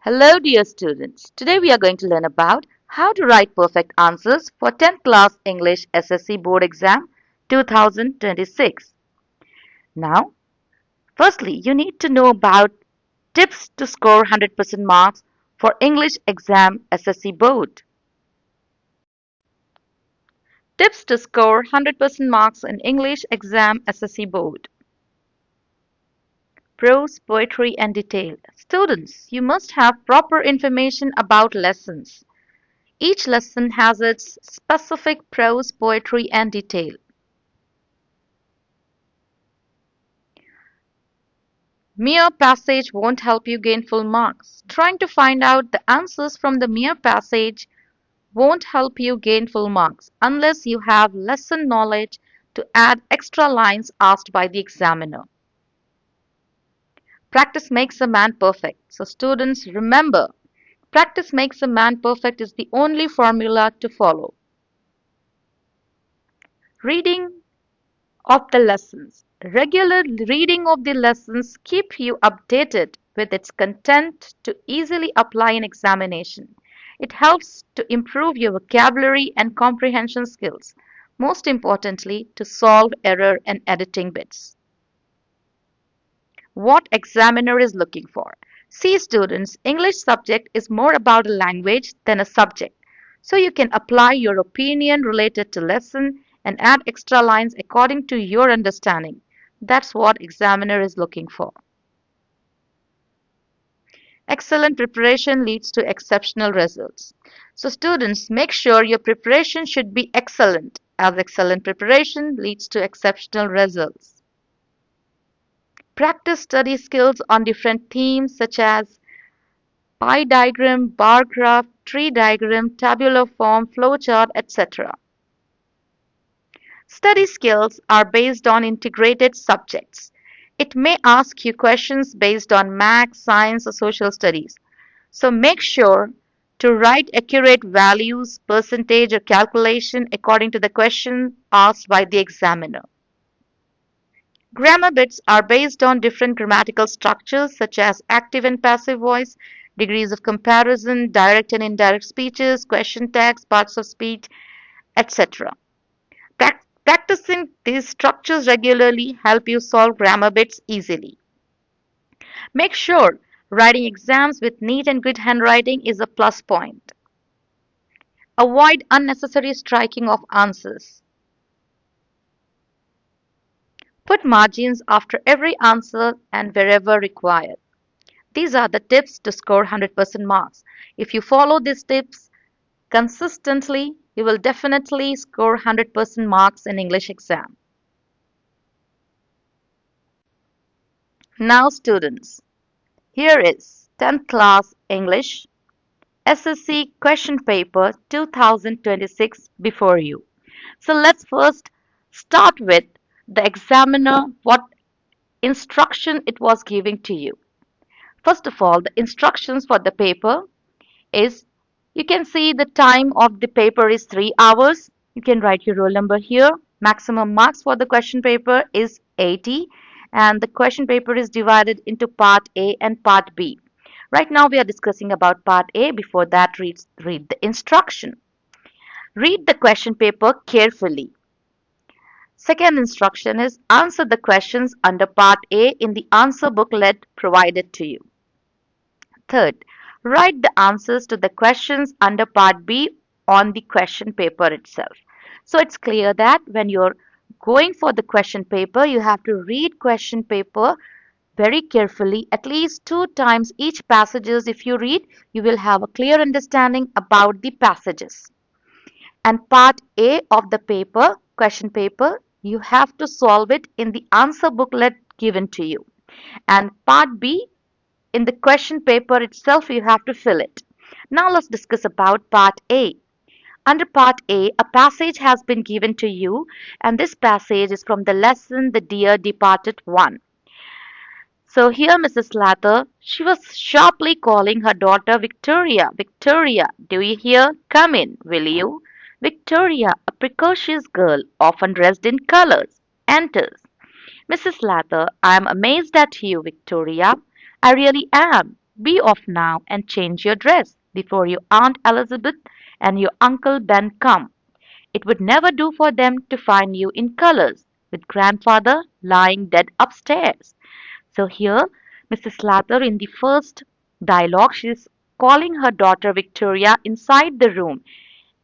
Hello dear students, today we are going to learn about how to write perfect answers for 10th class English S.S.C Board Exam 2026. Now, firstly, you need to know about tips to score 100% marks for English Exam S.S.C Board. Tips to score 100% marks in English Exam S.S.C Board. Prose, poetry and detail. Students, you must have proper information about lessons. Each lesson has its specific prose, poetry, and detail. Mere passage won't help you gain full marks. Trying to find out the answers from the mere passage won't help you gain full marks unless you have lesson knowledge to add extra lines asked by the examiner. Practice makes a man perfect. So students, remember, practice makes a man perfect is the only formula to follow. Reading of the lessons. Regular reading of the lessons keep you updated with its content to easily apply in examination. It helps to improve your vocabulary and comprehension skills. Most importantly, to solve error and editing bits. What examiner is looking for. See students, English subject is more about a language than a subject. So you can apply your opinion related to lesson and add extra lines according to your understanding. That's what examiner is looking for. Excellent preparation leads to exceptional results. So students, make sure your preparation should be excellent, as excellent preparation leads to exceptional results. Practice study skills on different themes such as pie diagram, bar graph, tree diagram, tabular form, flowchart, etc. Study skills are based on integrated subjects. It may ask you questions based on math, science, or social studies. So make sure to write accurate values, percentage, or calculation according to the question asked by the examiner. Grammar bits are based on different grammatical structures such as active and passive voice, degrees of comparison, direct and indirect speeches, question tags, parts of speech, etc. Practicing these structures regularly help you solve grammar bits easily. Make sure writing exams with neat and good handwriting is a plus point. Avoid unnecessary striking of answers. Put margins after every answer and wherever required. These are the tips to score 100% marks. If you follow these tips consistently, you will definitely score 100% marks in English exam. Now students, here is 10th class English S.S.C question paper 2026 before you. So let's first start with the examiner, what instruction it was giving to you. First of all, the instructions for the paper is, you can see the time of the paper is 3 hours. You can write your roll number here. Maximum marks for the question paper is 80, and the question paper is divided into part A and part B. Right now we are discussing about part A. Before that, read the instruction. Read the question paper carefully. Second instruction is, answer the questions under part A in the answer booklet provided to you. Third, write the answers to the questions under part B on the question paper itself. So it's clear that when you're going for the question paper, you have to read question paper very carefully, at least 2 times each passages. If you read, you will have a clear understanding about the passages. And part A of the paper, question paper, you have to solve it in the answer booklet given to you. And part B, in the question paper itself, you have to fill it. Now let's discuss about part A. Under part A, a passage has been given to you, and this passage is from the lesson The Dear Departed One. So here Mrs. Lather, she was sharply calling her daughter Victoria. Victoria, do you hear? Come in, will you? Victoria, a precocious girl, often dressed in colors, enters. Mrs. Lather, I am amazed at you, Victoria. I really am. Be off now and change your dress before your Aunt Elizabeth and your Uncle Ben come. It would never do for them to find you in colors, with grandfather lying dead upstairs. So here, Mrs. Lather in the first dialogue, she is calling her daughter Victoria inside the room,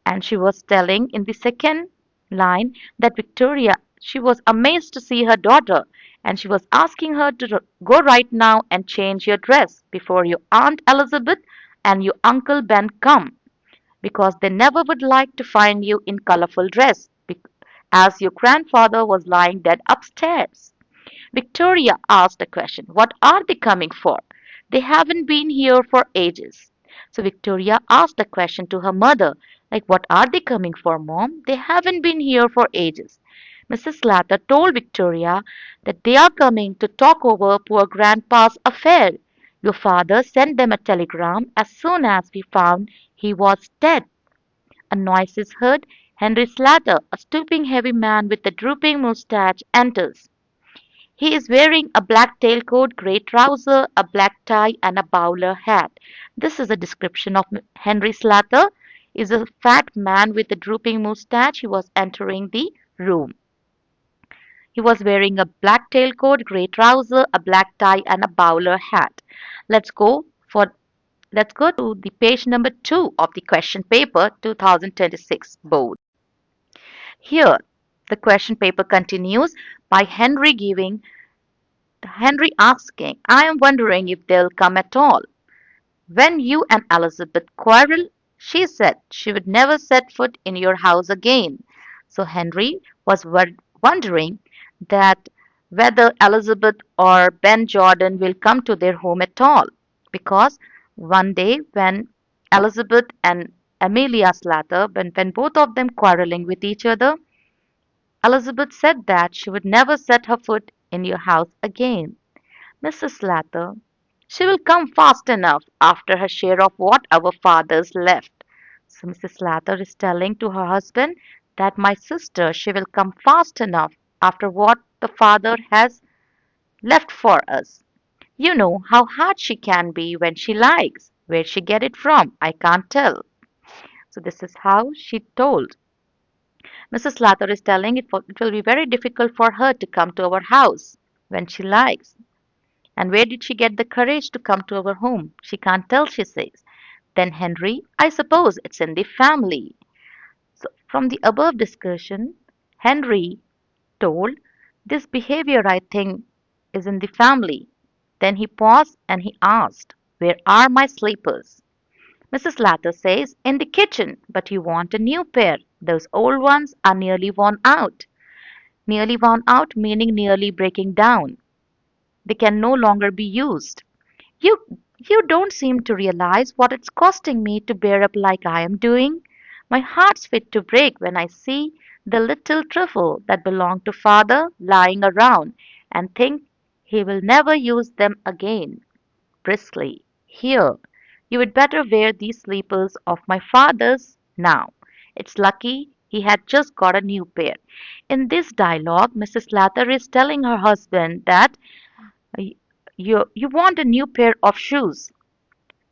and she was telling in the second line that Victoria, she was amazed to see her daughter, and she was asking her to go right now and change your dress before your Aunt Elizabeth and your Uncle Ben come, because they never would like to find you in colorful dress, as your grandfather was lying dead upstairs. Victoria asked a question. What are they coming for? They haven't been here for ages. So Victoria asked the question to her mother, like, what are they coming for, Mom? They haven't been here for ages. Mrs. Slater told Victoria that they are coming to talk over poor Grandpa's affair. Your father sent them a telegram as soon as we found he was dead. A noise is heard. Henry Slater, a stooping heavy man with a drooping moustache, enters. He is wearing a black tailcoat, grey trouser, a black tie, and a bowler hat. This is a description of Henry Slater. Is a fat man with a drooping moustache. He was entering the room. He was wearing a black tailcoat, grey trouser, a black tie, and a bowler hat. Let's go for let's go to the page number 2 of the question paper 2026 board. Here, the question paper continues by Henry asking, I am wondering if they'll come at all. When you and Elizabeth quarrel, she said she would never set foot in your house again. So Henry was wondering that whether Elizabeth or Ben Jordan will come to their home at all. Because one day when Elizabeth and Amelia Slater, when both of them quarreling with each other, Elizabeth said that she would never set her foot in your house again. Mrs. Slater, she will come fast enough after her share of what our fathers left. So Mrs. Slater is telling to her husband that my sister, she will come fast enough after what the father has left for us. You know how hard she can be when she likes. Where she get it from, I can't tell. So this is how she told. Mrs. Slater is telling it will be very difficult for her to come to our house when she likes. And where did she get the courage to come to our home? She can't tell, she says. Then Henry, I suppose it's in the family. So from the above discussion, Henry told, this behavior I think is in the family. Then he paused and he asked, where are my slippers? Mrs. Latter says, in the kitchen, but you want a new pair. Those old ones are nearly worn out. Nearly worn out meaning nearly breaking down. They can no longer be used. You you don't seem to realize what it's costing me to bear up like I am doing. My heart's fit to break when I see the little trifle that belonged to father lying around and think he will never use them again. Briskly, here, you would better wear these sleepers of my father's now. It's lucky he had just got a new pair. In this dialogue, Mrs. Lather is telling her husband that you want a new pair of shoes.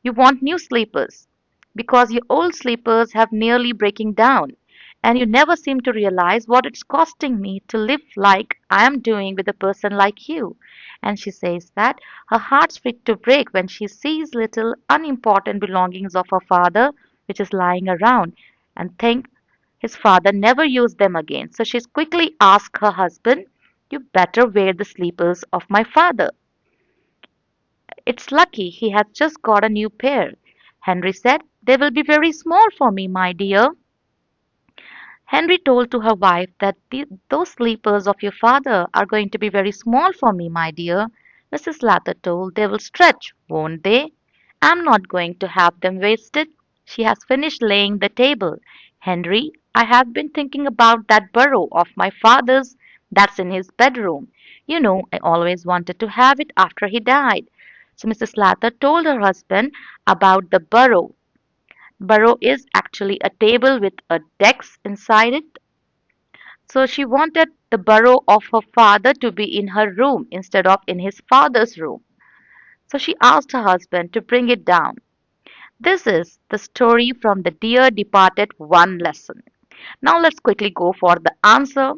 You want new sleepers because your old sleepers have nearly breaking down, and you never seem to realize what it's costing me to live like I am doing with a person like you. And she says that her heart's fit to break when she sees little unimportant belongings of her father which is lying around and think his father never used them again. So she's quickly asked her husband, you better wear the sleepers of my father. It's lucky he has just got a new pair. Henry said, they will be very small for me, my dear. Henry told to her wife that those sleepers of your father are going to be very small for me, my dear. Mrs. Lather told, they will stretch, won't they? I'm not going to have them wasted. She has finished laying the table. Henry, I have been thinking about that burrow of my father's that's in his bedroom. You know, I always wanted to have it after he died. So Mrs. Lather told her husband about the burrow. Burrow is actually a table with a desk inside it. So she wanted the burrow of her father to be in her room instead of in his father's room. So she asked her husband to bring it down. This is the story from the Dear Departed 1 lesson. Now let's quickly go for the answer.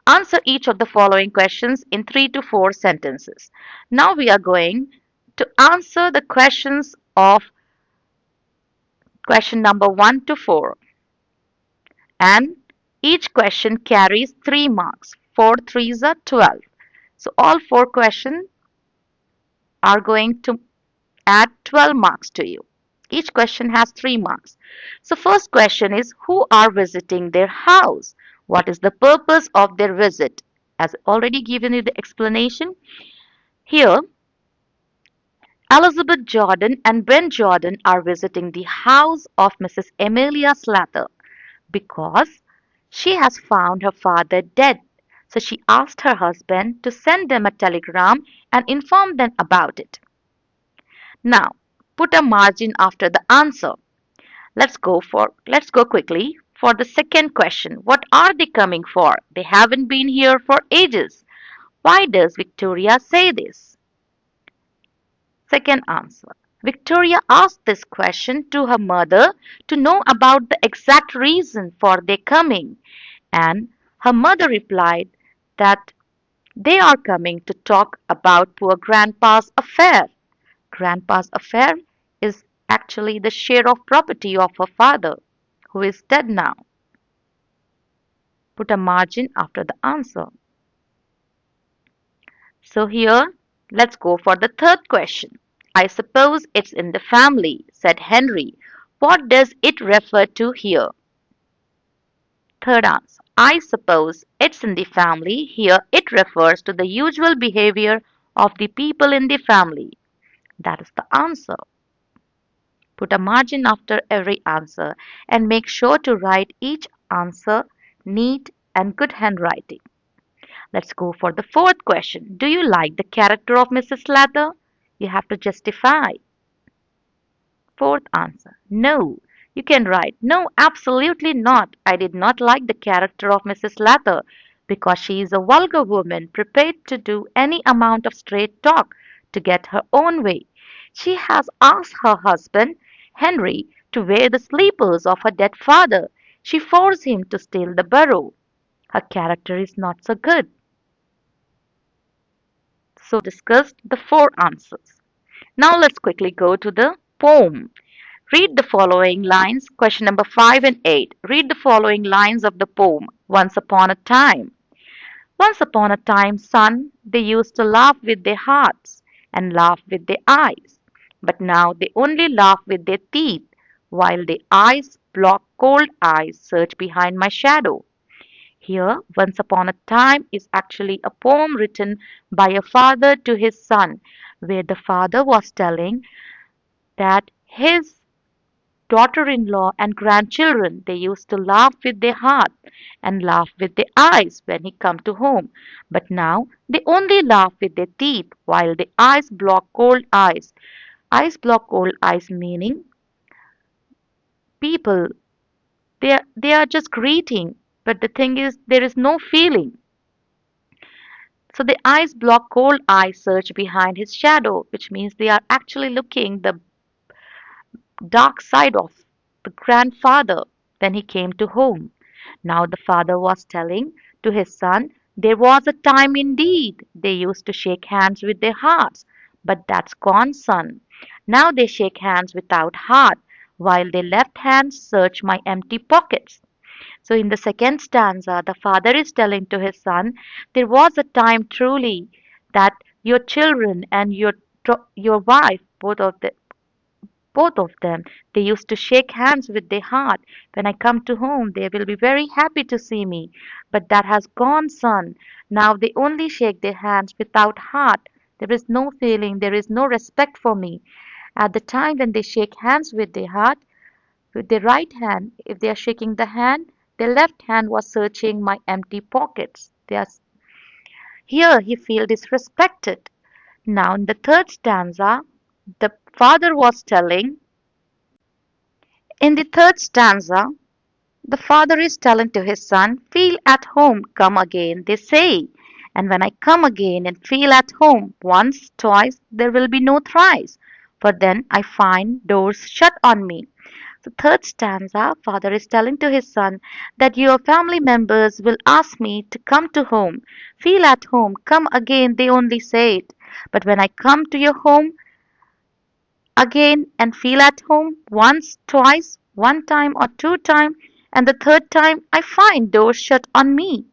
Answer each of the following questions in 3 to 4 sentences. Now we are going to answer the questions of question number 1 to 4. And each question carries 3 marks. 4 threes are 12. So all 4 questions are going to add 12 marks to you. Each question has 3 marks. So first question is who are visiting their house? What is the purpose of their visit? As already given you the explanation, here Elizabeth Jordan and Ben Jordan are visiting the house of Mrs. Emilia Slater because she has found her father dead. So she asked her husband to send them a telegram and inform them about it. Now, put a margin after the answer. Let's go quickly for the second question. What are they coming for? They haven't been here for ages. Why does Victoria say this? Second answer. Victoria asked this question to her mother to know about the exact reason for their coming, and her mother replied that they are coming to talk about poor Grandpa's affair. Grandpa's affair is actually the share of property of her father, who is dead now. Put a margin after the answer. So here, let's go for the third question. I suppose it's in the family, said Henry. What does it refer to here? Third answer. I suppose it's in the family. Here it refers to the usual behavior of the people in the family. That is the answer. Put a margin after every answer and make sure to write each answer neat and good handwriting. Let's go for the fourth question. Do you like the character of Mrs. Slater? You have to justify. Fourth answer. No. You can write, no, absolutely not. I did not like the character of Mrs. Slater because she is a vulgar woman prepared to do any amount of straight talk to get her own way. She has asked her husband, Henry, to wear the sleepers of her dead father. She forced him to steal the barrow. Her character is not so good. So discussed the four answers. Now let's quickly go to the poem. Read the following lines, question number 5 and 8. Read the following lines of the poem, Once Upon a Time. Once upon a time, son, they used to laugh with their hearts and laugh with their eyes. But now they only laugh with their teeth, while their eyes block cold eyes search behind my shadow. Here, Once Upon a Time is actually a poem written by a father to his son, where the father was telling that his daughter-in-law and grandchildren they used to laugh with their heart and laugh with their eyes when he come to home, but now they only laugh with their teeth while the eyes block cold eyes block cold eyes meaning people they are just greeting, but the thing is there is no feeling. So the eyes block cold eyes search behind his shadow, which means they are actually looking the dark side of the grandfather when he came to home. Now the father was telling to his son, there was a time indeed they used to shake hands with their hearts, but that's gone, son. Now they shake hands without heart, while their left hands search my empty pockets. So in the second stanza, the father is telling to his son, there was a time truly that your children and your wife, both of them, they used to shake hands with their heart. When I come to home, they will be very happy to see me. But that has gone, son. Now they only shake their hands without heart. There is no feeling, there is no respect for me. At the time when they shake hands with their heart, with their right hand, if they are shaking the hand, their left hand was searching my empty pockets. Here he feels disrespected. Now in the third stanza, the father was telling in the third stanza, the father is telling to his son, feel at home, come again, they say. And when I come again and feel at home once, twice, there will be no thrice. For then I find doors shut on me. The third stanza, father is telling to his son that your family members will ask me to come to home. Feel at home, come again, they only say it. But when I come to your home again and feel at home once, twice, one time or two time, and the third time I find doors shut on me.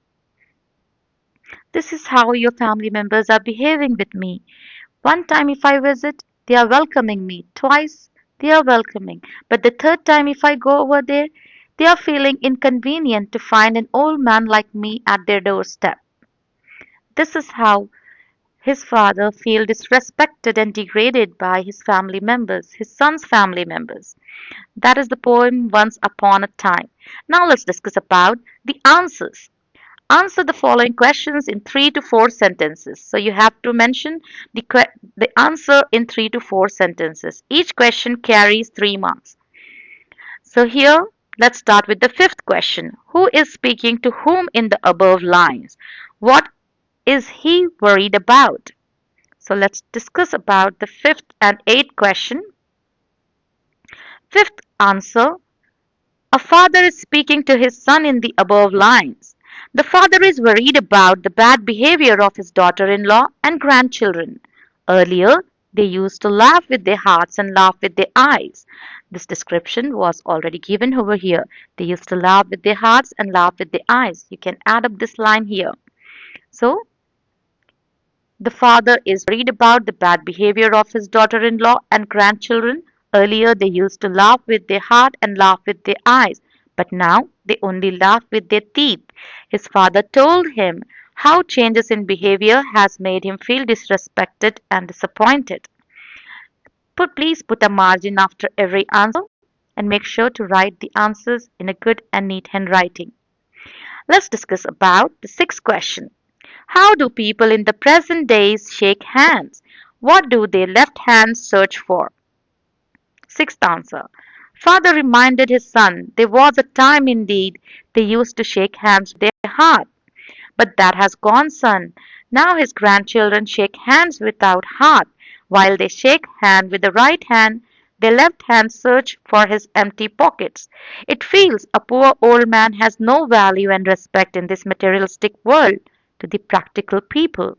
This is how your family members are behaving with me. One time if I visit, they are welcoming me. Twice, they are welcoming. But the third time if I go over there, they are feeling inconvenient to find an old man like me at their doorstep. This is how his father feels disrespected and degraded by his family members, his son's family members. That is the poem Once Upon a Time. Now let's discuss about the answers. Answer the following questions in 3 to 4 sentences. So you have to mention the answer in 3 to 4 sentences. Each question carries 3 marks. So here, let's start with the fifth question. Who is speaking to whom in the above lines? What is he worried about? So let's discuss about the fifth and eighth question. Fifth answer. A father is speaking to his son in the above lines. The father is worried about the bad behavior of his daughter in law and grandchildren. Earlier, they used to laugh with their hearts and laugh with their eyes. This description was already given over here. They used to laugh with their hearts and laugh with their eyes. You can add up this line here. So, the father is worried about the bad behavior of his daughter in law and grandchildren. Earlier, they used to laugh with their heart and laugh with their eyes, but now they only laugh with their teeth. His father told him how changes in behavior has made him feel disrespected and disappointed. Please put a margin after every answer and make sure to write the answers in a good and neat handwriting. Let's discuss about the sixth question. How do people in the present days shake hands? What do their left hands search for? Sixth answer. Father reminded his son there was a time indeed they used to shake hands with their heart. But that has gone, son. Now his grandchildren shake hands without heart. While they shake hand with the right hand, their left hand search for his empty pockets. It feels a poor old man has no value and respect in this materialistic world to the practical people.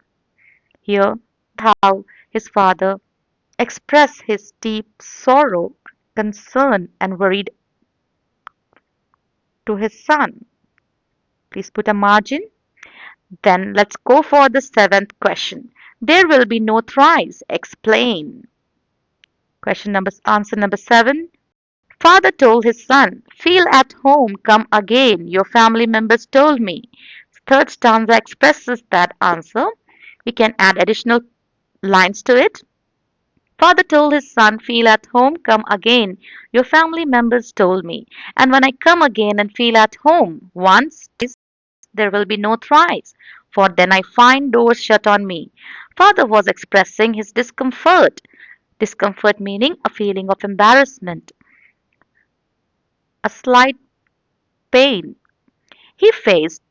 Here, how his father expressed his deep sorrow, concern, and worried to his son. Please put a margin. Then let's go for the seventh question. There will be no thrice. Explain. Answer number 7. Father told his son, feel at home, come again. Your family members told me. Third stanza expresses that answer. We can add additional lines to it. Father told his son, feel at home, come again. Your family members told me. And when I come again and feel at home, once, twice, there will be no thrice. For then I find doors shut on me. Father was expressing his discomfort. Discomfort meaning a feeling of embarrassment, a slight pain. He faced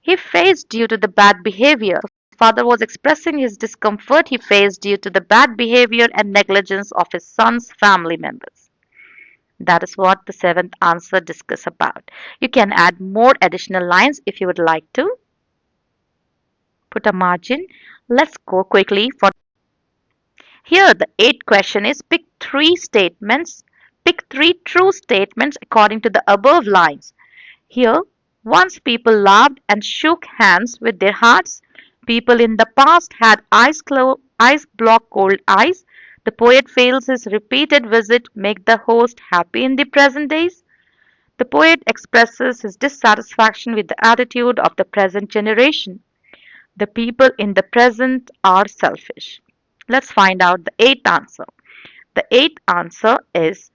he faced due to the bad behavior. Father was expressing his discomfort he faced due to the bad behavior and negligence of his son's family members. That is what the seventh answer discuss about. You can add more additional lines if you would like to. Put a margin. Let's go quickly for here the eighth question is pick 3 statements. Pick 3 true statements according to the above lines. Here, once people laughed and shook hands with their hearts. People in the past had ice block cold ice. The poet feels his repeated visit make the host happy in the present days. The poet expresses his dissatisfaction with the attitude of the present generation. The people in the present are selfish. Let's find out the eighth answer. The eighth answer is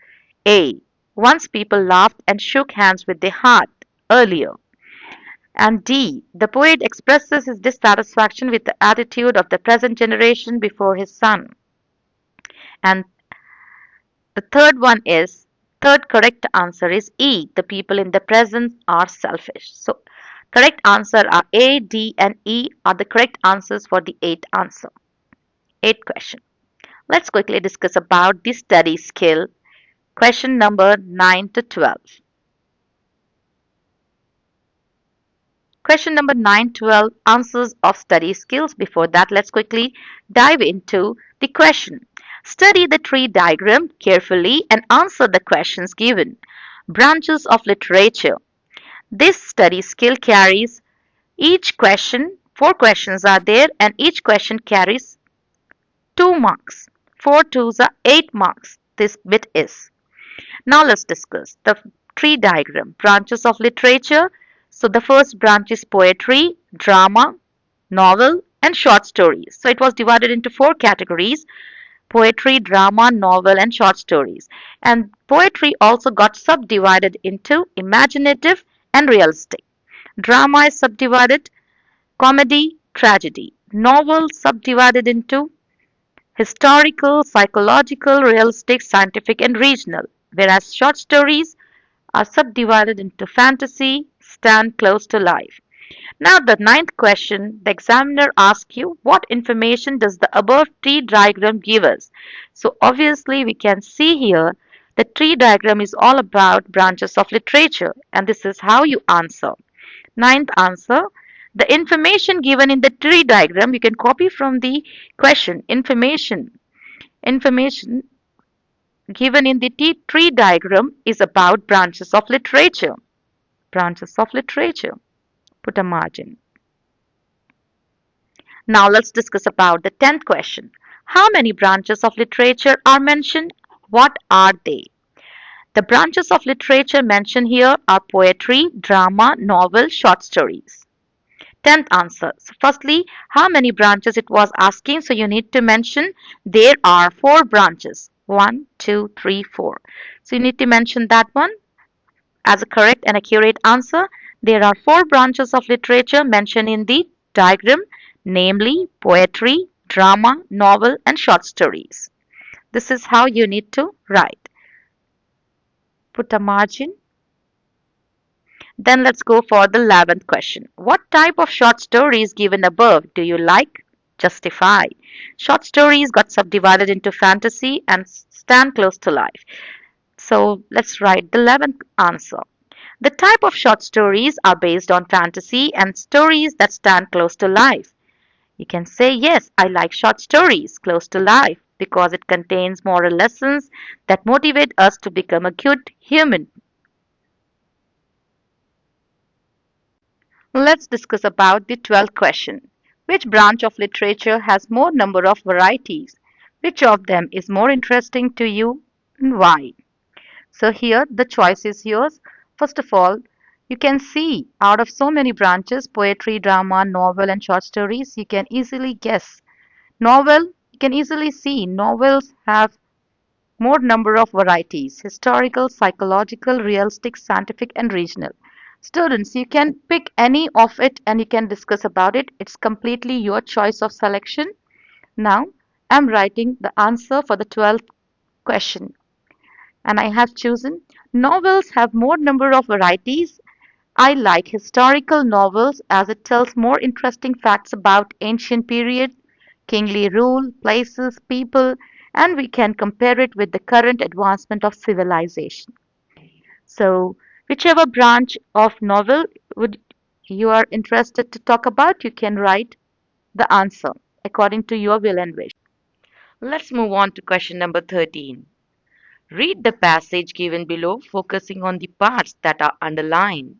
A. Once people laughed and shook hands with their heart earlier. And D. The poet expresses his dissatisfaction with the attitude of the present generation before his son. And the third correct answer is E. The people in the present are selfish. So Correct answer are A, D, and E are the correct answers for the eighth answer. Eighth question. Let's quickly discuss about the study skill. Question number 9 to 12. Question number 9, 12 answers of study skills. Before that, let's quickly dive into the question. Study the tree diagram carefully and answer the questions given. Branches of literature. This study skill carries each question, four questions are there, and each question carries 2 marks. 4 twos are 8 marks. This bit is. Now let's discuss the tree diagram. Branches of literature. So the first branch is poetry, drama, novel, and short stories. So it was divided into four categories: poetry, drama, novel, and short stories. And poetry also got subdivided into imaginative and realistic. Drama is subdivided comedy, tragedy. Novel subdivided into historical, psychological, realistic, scientific, and regional. Whereas short stories are subdivided into fantasy, stand close to life. Now, the ninth question, the examiner asks you, what information does the above tree diagram give us? So, obviously, we can see here the tree diagram is all about branches of literature, and this is how you answer. Ninth answer, the information given in the tree diagram, you can copy from the question. Information given in the tree diagram is about branches of literature. Branches of literature. Put a margin. Now let's discuss about the 10th question. How many branches of literature are mentioned? What are they? The branches of literature mentioned here are poetry, drama, novel, short stories. 10th answer. So firstly, how many branches it was asking? So you need to mention there are four branches. 1, 2, 3, 4. So you need to mention that one as a correct and accurate answer. There are four branches of literature mentioned in the diagram, namely poetry, drama, novel, and short stories. This is how you need to write. Put a margin. Then let's go for the 11th question. What type of short stories given above do you like? Justify. Short stories got subdivided into fantasy and stand close to life. So let's write the 11th answer. The type of short stories are based on fantasy and stories that stand close to life. You can say, yes, I like short stories close to life because it contains moral lessons that motivate us to become a good human. Let's discuss about the 12th question. Which branch of literature has more number of varieties? Which of them is more interesting to you and why? So here the choice is yours. First of all, you can see out of so many branches, poetry, drama, novel, and short stories, you can easily guess. Novel, you can easily see novels have more number of varieties: historical, psychological, realistic, scientific, and regional. Students, you can pick any of it and you can discuss about it. It's completely your choice of selection. Now, I'm writing the answer for the 12th question, and I have chosen novels have more number of varieties. I like historical novels as it tells more interesting facts about ancient period, kingly rule, places, people, and we can compare it with the current advancement of civilization. So, whichever branch of novel would you are interested to talk about, you can write the answer according to your will and wish. Let's move on to question number 13. Read the passage given below, focusing on the parts that are underlined.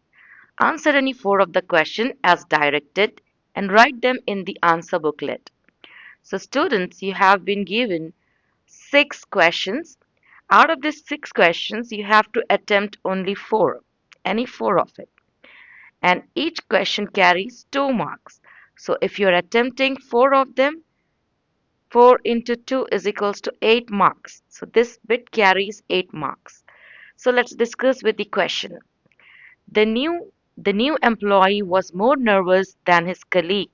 Answer any four of the question as directed and write them in the answer booklet. So students, you have been given 6 questions. Out of these 6 questions, you have to attempt only 4, any 4 of it. And each question carries 2 marks. So if you're attempting 4 of them, 4 into 2 is equals to 8 marks. So this bit carries 8 marks. So let's discuss with the question. The new employee was more nervous than his colleague.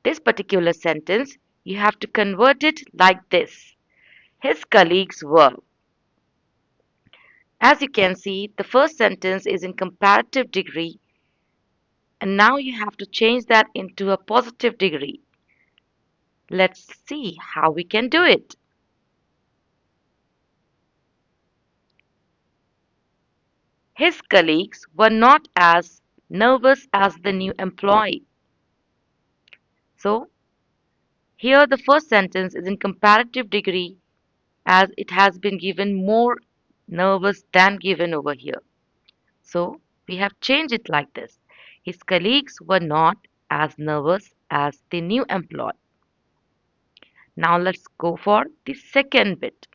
This particular sentence, you have to convert it like this. His colleagues were. As you can see, the first sentence is in comparative degree And now you have to change that into a positive degree. Let's see how we can do it. His colleagues were not as nervous as the new employee. So, here the first sentence is in comparative degree as it has been given more nervous than given over here. So, we have changed it like this. His colleagues were not as nervous as the new employee. Now let's go for the second bit.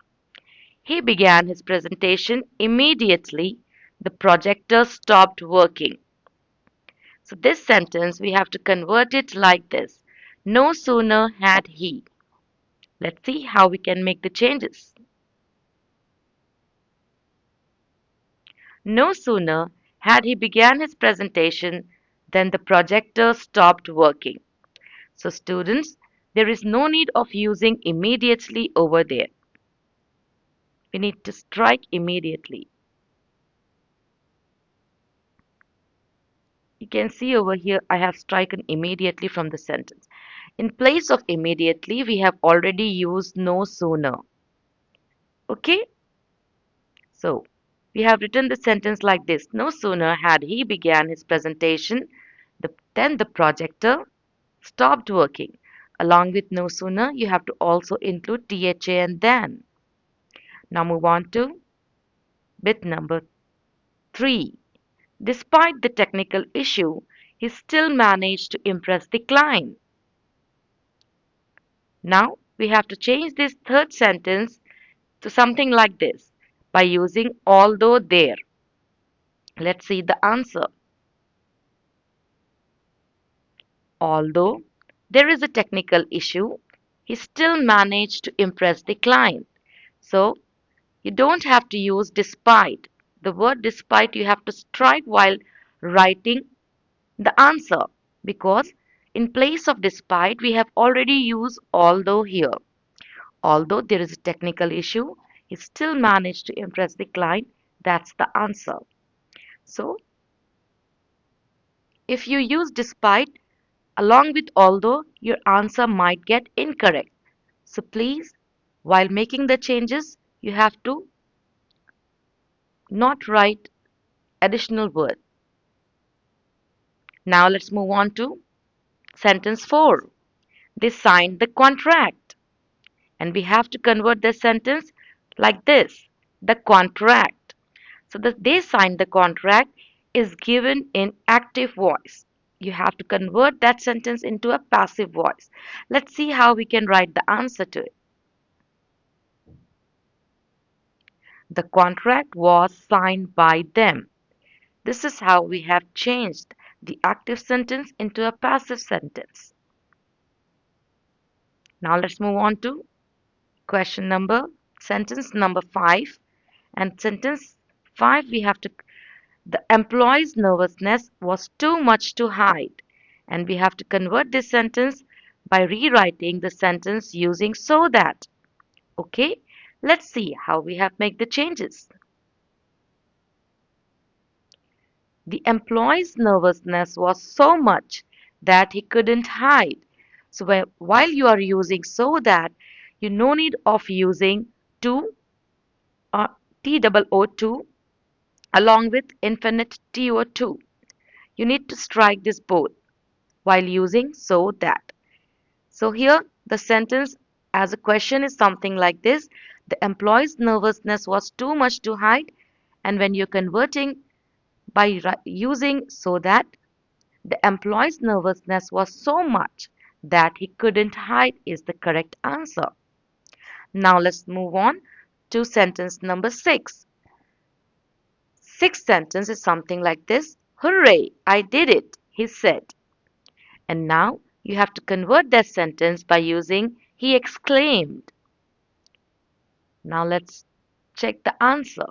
He began his presentation immediately. The projector stopped working. So this sentence we have to convert it like this. No sooner had he. Let's see how we can make the changes. No sooner had he began his presentation than the projector stopped working. So students, there is no need of using immediately over there. We need to strike immediately. You can see over here I have striken immediately from the sentence. In place of immediately, we have already used no sooner. Okay? So, we have written the sentence like this. No sooner had he began his presentation than the projector stopped working. Along with no sooner, you have to also include THA and then. Now move on to bit number 3. Despite the technical issue, he still managed to impress the client. Now we have to change this third sentence to something like this by using although there. Let's see the answer. Although there is a technical issue, he still managed to impress the client. So you don't have to use despite. The word despite you have to strike while writing the answer because in place of despite we have already used although here. Although there is a technical issue, he still managed to impress the client. That's the answer. So if you use despite along with although, your answer might get incorrect. So please, while making the changes, you have to not write additional word. Now let's move on to sentence 4. They signed the contract. And we have to convert the sentence like this. The contract. So the they signed the contract is given in active voice. You have to convert that sentence into a passive voice. Let's see how we can write the answer to it. The contract was signed by them. This is how we have changed the active sentence into a passive sentence. Now let's move on to sentence number 5. And sentence 5 we have to, the employee's nervousness was too much to hide. And we have to convert this sentence by rewriting the sentence using so that. Okay, let's see how we have made the changes. The employee's nervousness was so much that he couldn't hide. So while you are using so that, you no need of using to or TOO along with infinite TO2. You need to strike this both while using so that. So here the sentence as a question is something like this. The employee's nervousness was too much to hide, and when you're converting by using so that, the employee's nervousness was so much that he couldn't hide is the correct answer. Now let's move on to sentence number 6. Sixth sentence is something like this. Hooray, I did it, he said. And now you have to convert that sentence by using he exclaimed. Now let's check the answer.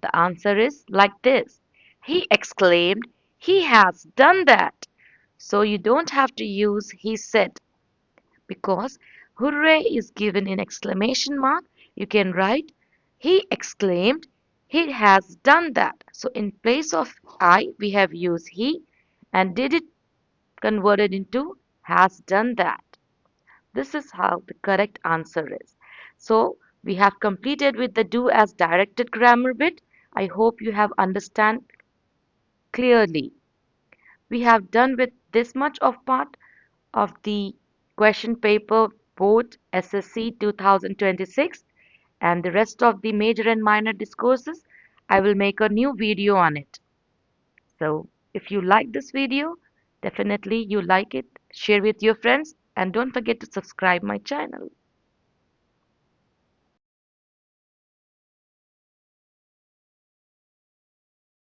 The answer is like this. He exclaimed, he has done that. So you don't have to use he said because hooray is given in exclamation mark. You can write he exclaimed, He has done that. So in place of I, we have used he and did it converted into has done that. This is how the correct answer is. So we have completed with the do as directed grammar bit. I hope you have understand clearly. We have done with this much of part of the question paper board SSC 2026, and the rest of the major and minor discourses I will make a new video on it. So if you like this video, definitely you like it, share with your friends, and don't forget to subscribe my channel.